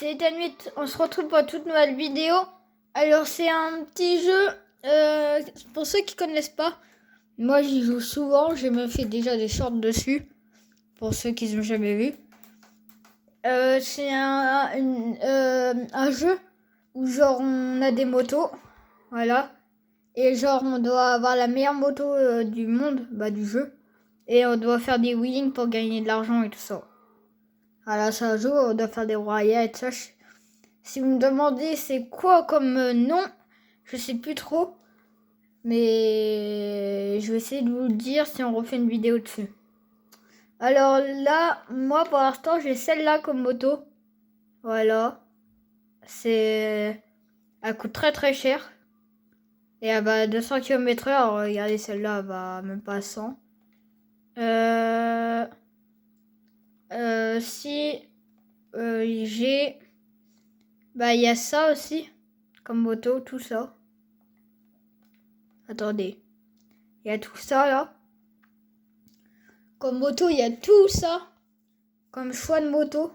c'est Tanuit, on se retrouve pour une toute nouvelle vidéo. Alors c'est un petit jeu, pour ceux qui connaissent pas, moi j'y joue souvent, j'ai même fait déjà des shorts dessus, pour ceux qui n'ont jamais vu. C'est un jeu où genre on a des motos, voilà, et genre on doit avoir la meilleure moto du monde, du jeu, et on doit faire des wheelings pour gagner de l'argent et tout ça. Voilà, c'est un jeu où on doit faire des royales et tout ça. Si vous me demandez c'est quoi comme nom, je sais plus trop. Mais je vais essayer de vous le dire si on refait une vidéo dessus. Alors là, moi pour l'instant j'ai celle-là comme moto. Voilà. Elle coûte très très cher. Et elle va à 200 km/h. Regardez celle-là, elle va même pas à 100. Si j'ai... il y a ça aussi. Comme moto, tout ça. Attendez. Il y a tout ça là. Comme moto, il y a tout ça. Comme choix de moto.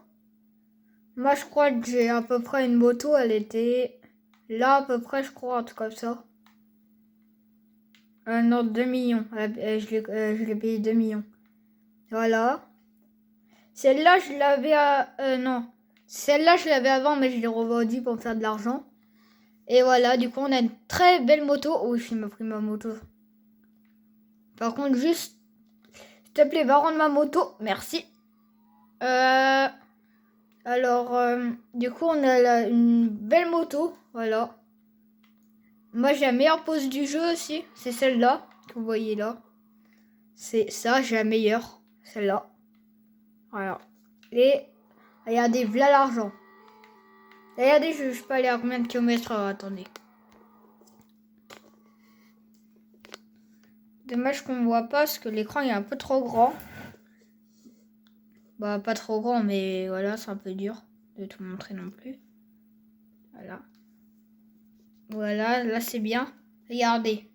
Moi, je crois que j'ai à peu près une moto. Elle était là à peu près, je crois, un truc comme ça. Non, 2 millions. Je l'ai payé 2 millions. Voilà. Celle-là, je l'avais non. Celle-là, je l'avais avant, mais je l'ai revendue pour me faire de l'argent. Et voilà, du coup, on a une très belle moto. Oh, il m'a pris ma moto. Par contre, juste, s'il te plaît, va rendre ma moto. Merci. Alors, du coup, on a une belle moto. Voilà. Moi, j'ai la meilleure pose du jeu aussi. C'est celle-là que vous voyez là. C'est ça, j'ai la meilleure. Celle-là. Voilà. Et regardez, voilà l'argent. Regardez, je peux aller à combien de kilomètres. Attendez. Dommage qu'on ne voit pas parce que l'écran est un peu trop grand. Pas trop grand, mais voilà, c'est un peu dur de tout montrer non plus. Voilà. Voilà, là c'est bien. Regardez.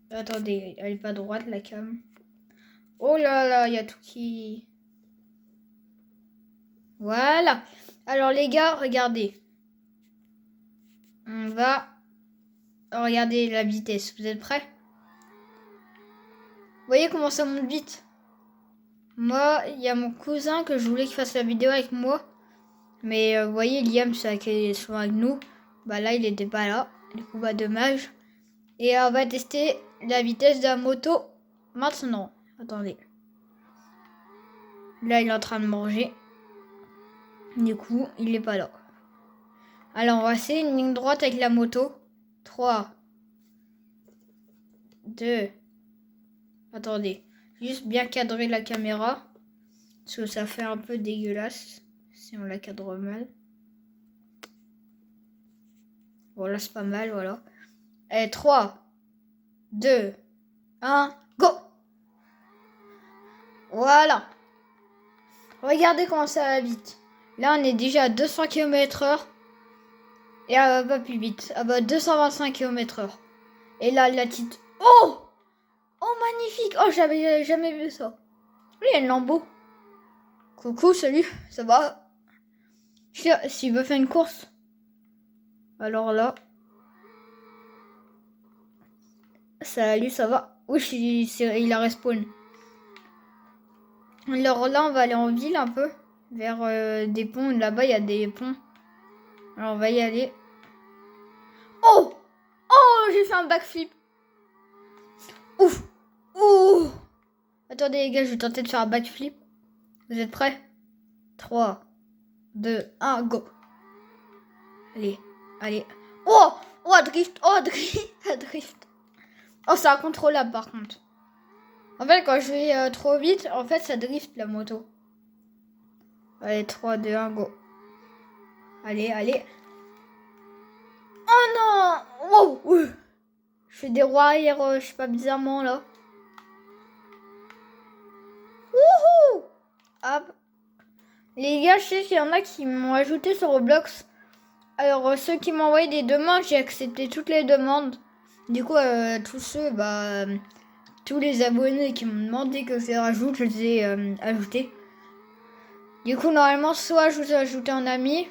Attendez, elle est pas droite la cam. Oh là là, il y a tout qui... Voilà. Alors les gars, regardez. On va regarder la vitesse. Vous êtes prêts? Vous voyez comment ça monte vite? Moi, il y a mon cousin que je voulais qu'il fasse la vidéo avec moi. Mais vous voyez, Liam, c'est qui est souvent avec nous. Là, il était pas là. Du coup, dommage. Et on va tester la vitesse de la moto maintenant. Attendez. Là, il est en train de manger. Du coup, il est pas là. Alors, on va essayer une ligne droite avec la moto. 3, 2. Attendez. Juste bien cadrer la caméra. Parce que ça fait un peu dégueulasse si on la cadre mal. Voilà, c'est pas mal, voilà. Et 3, 2, 1, go! Voilà. Regardez comment ça va vite. Là, on est déjà à 200 km/h. Et elle va pas plus vite. Elle va à 225 km/h. Et là, la petite... Oh! Oh, magnifique! Oh, j'avais jamais vu ça. Oui, il y a une lambeau. Coucou, salut, ça va? S'il veut faire une course. Alors là... Salut, ça va? Oui, il a respawn. Alors là, on va aller en ville un peu. Vers des ponts. Là-bas, il y a des ponts. Alors, on va y aller. Oh! Oh, j'ai fait un backflip. Ouf! Ouh! Attendez, les gars, je vais tenter de faire un backflip. Vous êtes prêts? 3, 2, 1, go! Allez, allez. Oh! Oh, drift! Oh, drift! Drift! Oh, c'est incontrôlable par contre. En fait, quand je vais trop vite, en fait, ça drift la moto. Allez, 3, 2, 1, go. Allez, allez. Oh non! Oh! Je fais des roues arrière, je sais pas, bizarrement là. Wouhou! Hop. Les gars, je sais qu'il y en a qui m'ont ajouté sur Roblox. Alors, ceux qui m'ont envoyé des demandes, j'ai accepté toutes les demandes. Du coup, tous ceux, tous les abonnés qui m'ont demandé que je les rajoute, je les ai ajoutés. Du coup, normalement, soit je vous ai ajouté en ami,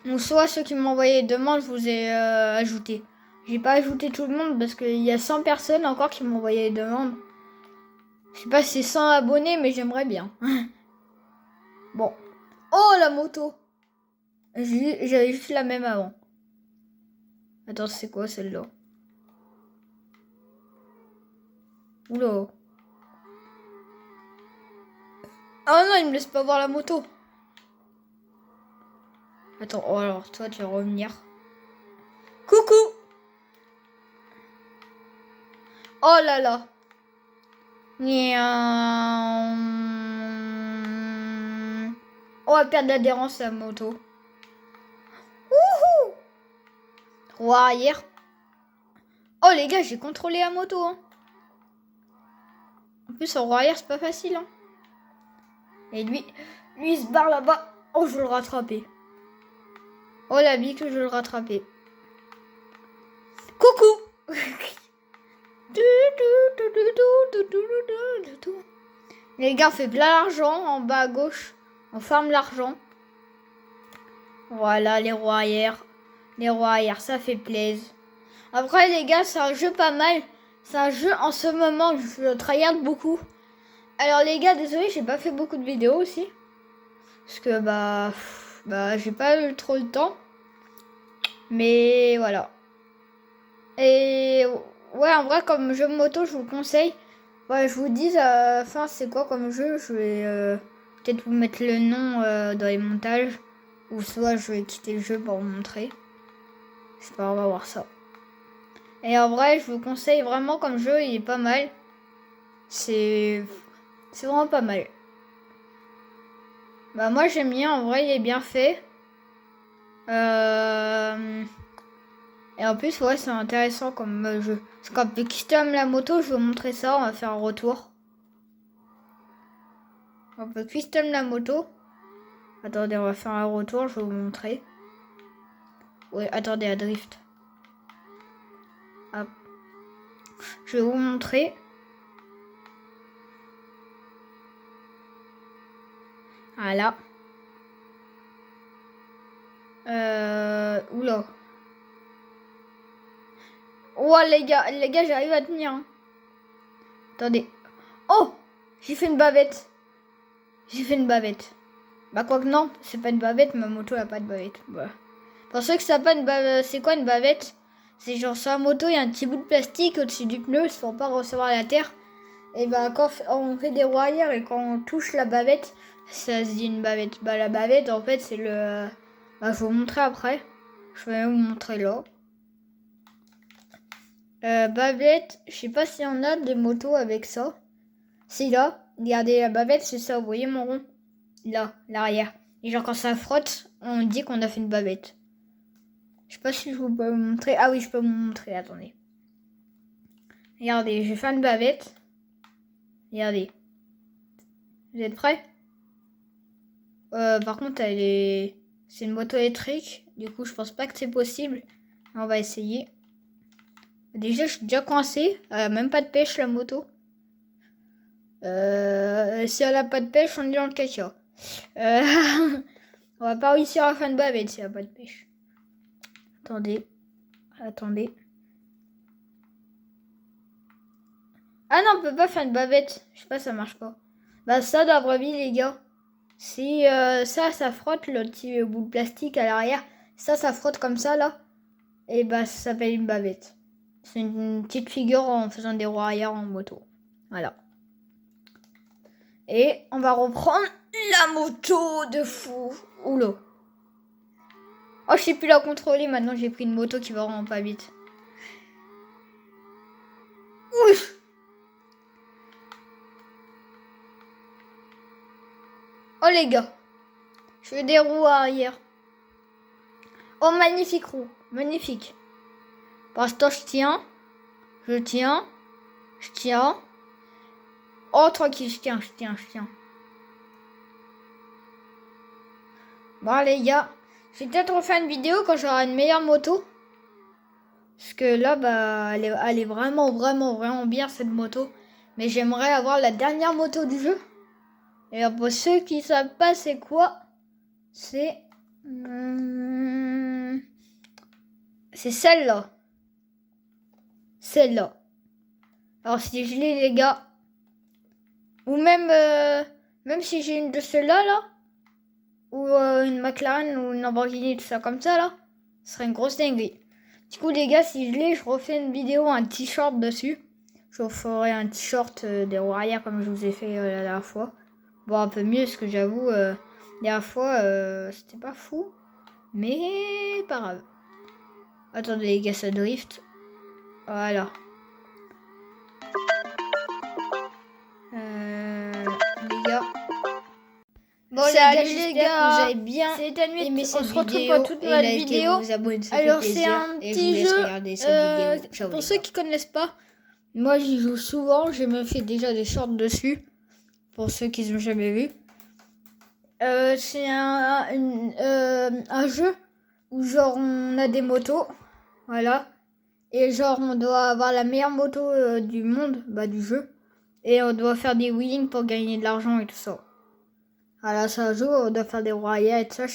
Ou soit ceux qui m'ont envoyé les demandes, je vous ai ajouté. J'ai pas ajouté tout le monde parce qu'il y a 100 personnes encore qui m'ont envoyé les demandes. Je sais pas si c'est 100 abonnés, mais j'aimerais bien. Bon. Oh, la moto. J'avais juste la même avant. Attends, c'est quoi celle-là? Oula. Oh non, il me laisse pas voir la moto. Attends, oh alors toi tu vas revenir. Coucou. Oh là là. On va perdre l'adhérence à la moto. Wouhou. Roue arrière. Oh les gars, j'ai contrôlé la moto. Hein. En plus, en roue arrière, c'est pas facile. Hein. Et lui, il se barre là-bas. Oh, je veux le rattraper. Oh la vie que je veux le rattraper. Coucou. Les gars, on fait plein d'argent en bas à gauche. On farme l'argent. Voilà, les roues arrière. Les roues arrière, ça fait plaisir. Après, les gars, c'est un jeu pas mal. C'est un jeu en ce moment, je tryhard beaucoup. Alors, les gars, désolé, j'ai pas fait beaucoup de vidéos aussi. Parce que, j'ai pas eu trop le temps. Mais voilà. Et ouais, en vrai, comme jeu moto, je vous le conseille. Ouais, je vous dis, c'est quoi comme jeu. Je vais peut-être vous mettre le nom dans les montages. Ou soit je vais quitter le jeu pour vous montrer. C'est pas grave, on va voir ça. Et en vrai, je vous conseille vraiment comme jeu, il est pas mal. C'est vraiment pas mal. Bah moi j'aime bien, en vrai il est bien fait. Et en plus ouais c'est intéressant comme jeu. Parce qu'on peut custom la moto, je vais vous montrer ça, on va faire un retour. On peut custom la moto. Attendez, on va faire un retour, je vais vous montrer. Ouais, attendez, à drift. Hop. Je vais vous montrer. Voilà. Oula. Oh les gars, j'arrive à tenir. Hein. Attendez. Oh, j'ai fait une bavette. J'ai fait une bavette. Bah quoi que non, c'est pas une bavette, ma moto a pas de bavette. Bah. Pour ceux que ça pas une bavette, c'est quoi une bavette? C'est genre sur la moto, il y a un petit bout de plastique au-dessus du pneu, c'est pour pas recevoir la terre. Et bah quand on fait des roues arrière et quand on touche la bavette, ça se dit une bavette. Bah la bavette en fait c'est le... Bah je vais vous montrer après. Je vais vous montrer là. Bavette, je sais pas s'il y en a des motos avec ça. Si là, regardez la bavette, c'est ça, vous voyez mon rond? Là, l'arrière. Et genre quand ça frotte, on dit qu'on a fait une bavette. Je sais pas si je peux vous montrer. Ah oui, je peux vous montrer, attendez. Regardez, je vais faire une bavette. Regardez. Vous êtes prêts? Par contre, c'est une moto électrique. Du coup, je pense pas que c'est possible. On va essayer. Déjà, je suis déjà coincée. Elle a même pas de pêche, la moto. Si elle a pas de pêche, on est dans le caca. On va pas réussir à faire une bavette si elle a pas de pêche. Attendez. Ah non, on peut pas faire une bavette. Je sais pas, ça marche pas. Bah ça, dans la vraie vie, les gars. Si ça frotte, le petit bout de plastique à l'arrière. Ça frotte comme ça, là. Et bah, ça s'appelle une bavette. C'est une petite figure en faisant des roues arrière en moto. Voilà. Et on va reprendre la moto de fou. Oula. Oh, je sais plus la contrôler. Maintenant, j'ai pris une moto qui va vraiment pas vite. Ouf. Oh, les gars. Je fais des roues arrière. Oh, magnifique roue. Magnifique. Pour l'instant, je tiens. Je tiens. Oh, tranquille, je tiens. Bon, les gars. Je vais peut-être refaire une vidéo quand j'aurai une meilleure moto. Parce que là, bah, elle est vraiment bien, cette moto. Mais j'aimerais avoir la dernière moto du jeu. Et pour ceux qui savent pas c'est quoi, c'est... C'est celle-là. Celle-là. Alors si je l'ai, les gars, ou même si j'ai une de celles-là, là, ou une McLaren ou une Lamborghini, tout ça comme ça, là, ce serait une grosse dinguerie. Du coup, les gars, si je l'ai, je refais une vidéo, un t-shirt dessus. Je vous ferai un t-shirt des roues arrière comme je vous ai fait la dernière fois. Bon, un peu mieux, parce que j'avoue, la dernière fois, c'était pas fou. Mais pas grave. Attendez, les gars, ça drift. Voilà. Les gars. Bon, salut les gars, vous avez bien aimé cette vidéo. On se retrouve pour toute nouvelle vidéo. Alors, c'est un petit jeu. Pour ceux qui connaissent pas, moi j'y joue souvent. J'ai même fait déjà des shorts dessus. Pour ceux qui n'ont jamais vu. C'est un jeu où genre on a des motos. Voilà. Et genre on doit avoir la meilleure moto du monde, du jeu. Et on doit faire des wheelings pour gagner de l'argent et tout ça. Voilà, c'est un jeu où on doit faire des royales et tout ça.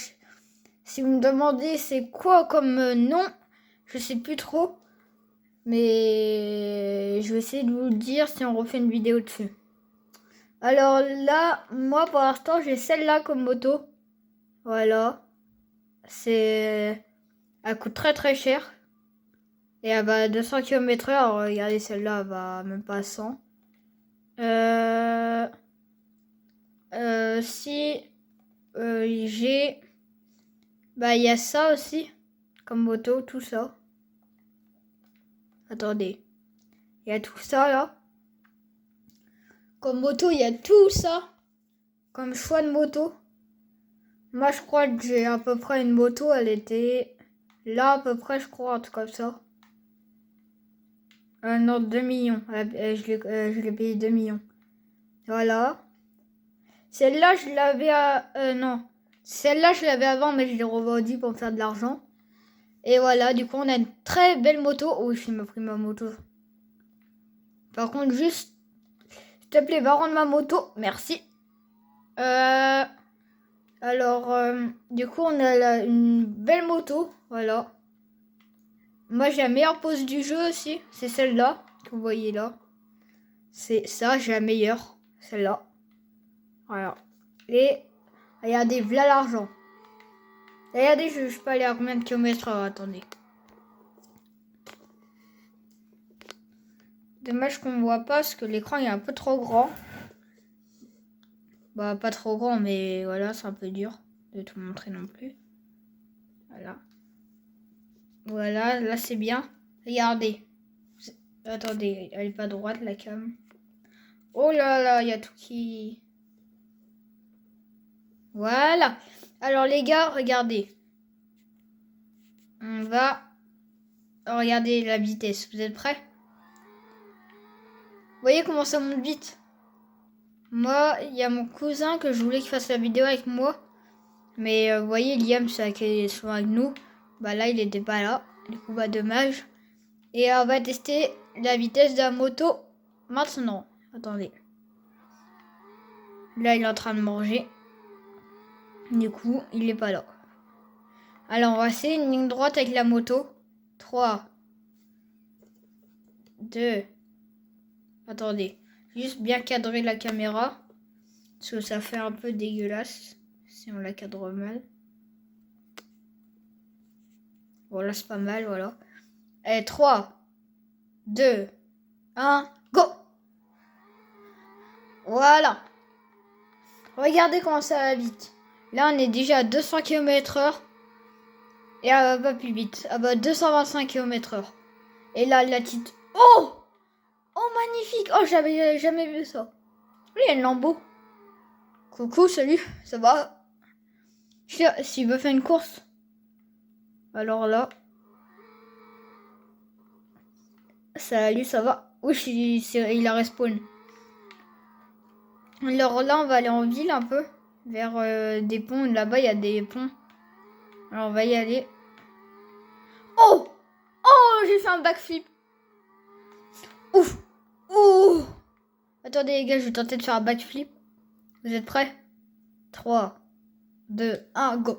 Si vous me demandez c'est quoi comme nom, je sais plus trop. Mais je vais essayer de vous le dire si on refait une vidéo dessus. Alors là, moi pour l'instant j'ai celle-là comme moto. Voilà. Elle coûte très très cher. Et elle va à 200 km/h. Regardez, celle-là, elle va même pas à 100. Si j'ai... il y a ça aussi. Comme moto, tout ça. Attendez. Il y a tout ça, là. Comme moto, il y a tout ça. Comme choix de moto. Moi, je crois que j'ai à peu près une moto. Elle était là, à peu près, je crois, un truc comme ça. Non, 2 millions. Je l'ai payé 2 millions. Voilà. Celle-là, je l'avais non. Celle-là, je l'avais avant, mais je l'ai revendue pour me faire de l'argent. Et voilà, du coup, on a une très belle moto. Oh, il m'a pris ma moto. Par contre, juste, s'il te plaît, va rendre ma moto. Merci. Alors, du coup, on a une belle moto. Voilà. Moi, j'ai la meilleure pose du jeu aussi. C'est celle-là, que vous voyez là. C'est ça, j'ai la meilleure. Celle-là. Voilà. Et regardez, voilà l'argent. Regardez, je peux aller à combien de kilomètres heure, attendez. Dommage qu'on ne voit pas parce que l'écran est un peu trop grand. Pas trop grand, mais voilà, c'est un peu dur de tout montrer non plus. Voilà. Voilà, là c'est bien. Regardez. Attendez, elle est pas droite la cam. Oh là là, il y a tout qui... Voilà. Alors les gars, regardez. On va regarder la vitesse. Vous êtes prêts? Vous voyez comment ça monte vite? Moi, il y a mon cousin que je voulais qu'il fasse la vidéo avec moi. Mais vous voyez, Liam, c'est qui est souvent avec nous. Là, il était pas là. Du coup, dommage. Et on va tester la vitesse de la moto maintenant. Attendez. Là, il est en train de manger. Du coup, il est pas là. Alors, on va essayer une ligne droite avec la moto. 3, 2. Attendez. Juste bien cadrer la caméra. Parce que ça fait un peu dégueulasse si on la cadre mal. Voilà, c'est pas mal, voilà. Et 3, 2, 1, go! Voilà. Regardez comment ça va vite. Là, on est déjà à 200 km/h. Et elle va pas plus vite. Elle va à 225 km/h. Et là, la petite... Oh! Oh, magnifique! Oh, j'avais jamais vu ça. Oui, il y a une Lambo. Coucou, salut, ça va? S'il veut faire une course. Alors là... Salut, ça va? Oui, il a respawn. Alors là, on va aller en ville un peu. Vers des ponts. Là-bas, il y a des ponts. Alors, on va y aller. Oh! Oh, j'ai fait un backflip. Ouf! Ouh! Attendez, les gars, je vais tenter de faire un backflip. Vous êtes prêts? 3, 2, 1, go!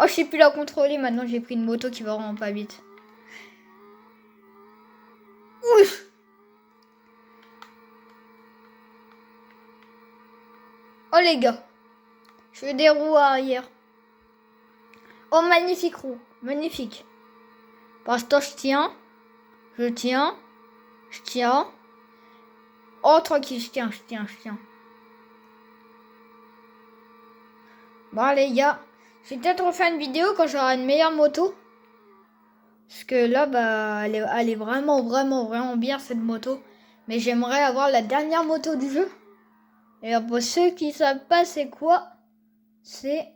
Oh, je sais plus la contrôler. Maintenant, j'ai pris une moto qui va vraiment pas vite. Ouf. Oh, les gars. Je veux des roues arrière. Oh, magnifique roue. Magnifique. Pour l'instant, je tiens. Je tiens. Je tiens. Oh, tranquille, je tiens. Bon, les gars. Je vais peut-être refaire une vidéo quand j'aurai une meilleure moto. Parce que là, bah, elle est vraiment bien, cette moto. Mais j'aimerais avoir la dernière moto du jeu. Et pour ceux qui savent pas c'est quoi, c'est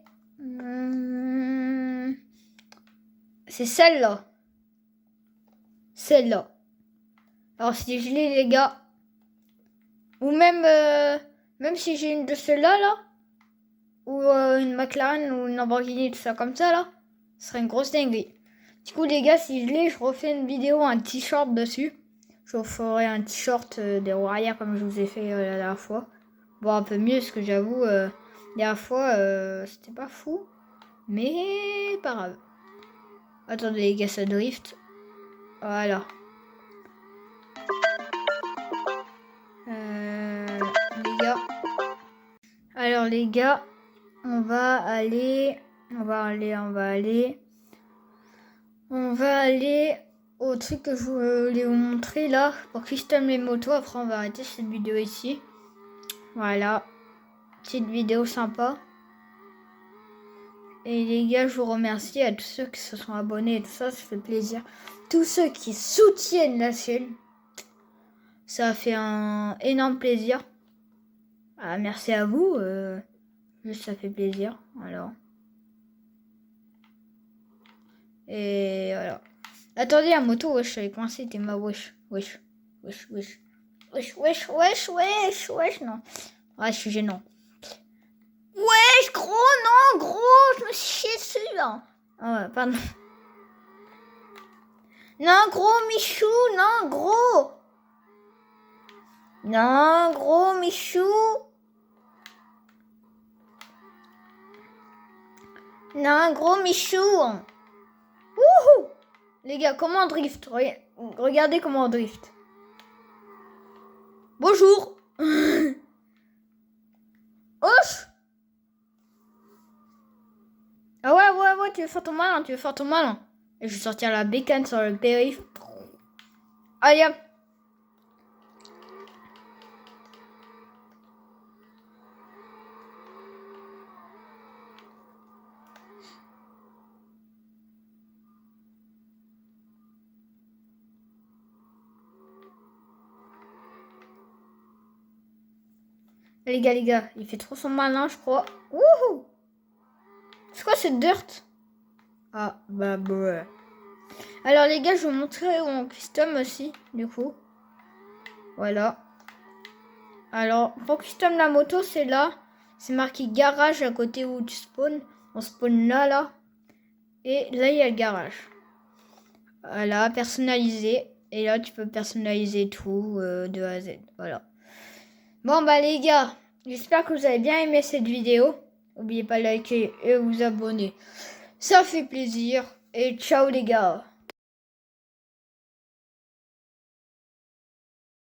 celle-là. Celle-là. Alors si je l'ai, les gars, ou même si j'ai une de celles-là, là, ou une McLaren ou une Lamborghini, tout ça comme ça, là, ce serait une grosse dinguerie. Du coup, les gars, si je l'ai, je refais une vidéo, un t-shirt dessus. Je vous ferai un t-shirt des roues arrière comme je vous ai fait la dernière fois. Bon, un peu mieux, parce que j'avoue, la dernière fois, c'était pas fou. Mais pas grave. Attendez, les gars, ça drift. Voilà. Les gars. Alors, les gars, on va aller au truc que je voulais vous montrer là pour custom les motos. Après, on va arrêter cette vidéo ici. Voilà. Petite vidéo sympa. Et les gars, je vous remercie à tous ceux qui se sont abonnés et tout ça, ça fait plaisir. Tous ceux qui soutiennent la chaîne, ça fait un énorme plaisir. Ah, merci à vous, juste ça fait plaisir. Alors. Et voilà. Attendez, la moto, wesh, elle est coincée, t'es ma wesh, non. Ouais, je suis gênant. Wesh, gros, non, gros, je me suis chié dessus, là. Ah ouais, pardon. Non, gros, Michou, non, gros. Non, gros, Michou. Non, gros, Michou. Wouhou. Les gars, comment on drift? Regardez comment on drift. Bonjour. Ouf. Ah ouais, tu veux faire ton malin, Et je vais sortir la bécane sur le périph'. Allez, hop. Les gars, il fait trop son malin, je crois. Wouhou. C'est quoi cette dirt? Ah, bah, ouais. Alors, les gars, je vais vous montrer mon custom aussi, du coup. Voilà. Alors, pour custom la moto, c'est là. C'est marqué garage à côté où tu spawns. On spawn là. Et là, il y a le garage. Voilà, personnalisé. Et là, tu peux personnaliser tout de A à Z. Voilà. Bon, bah, les gars, j'espère que vous avez bien aimé cette vidéo. N'oubliez pas de liker et vous abonner. Ça fait plaisir. Et ciao, les gars.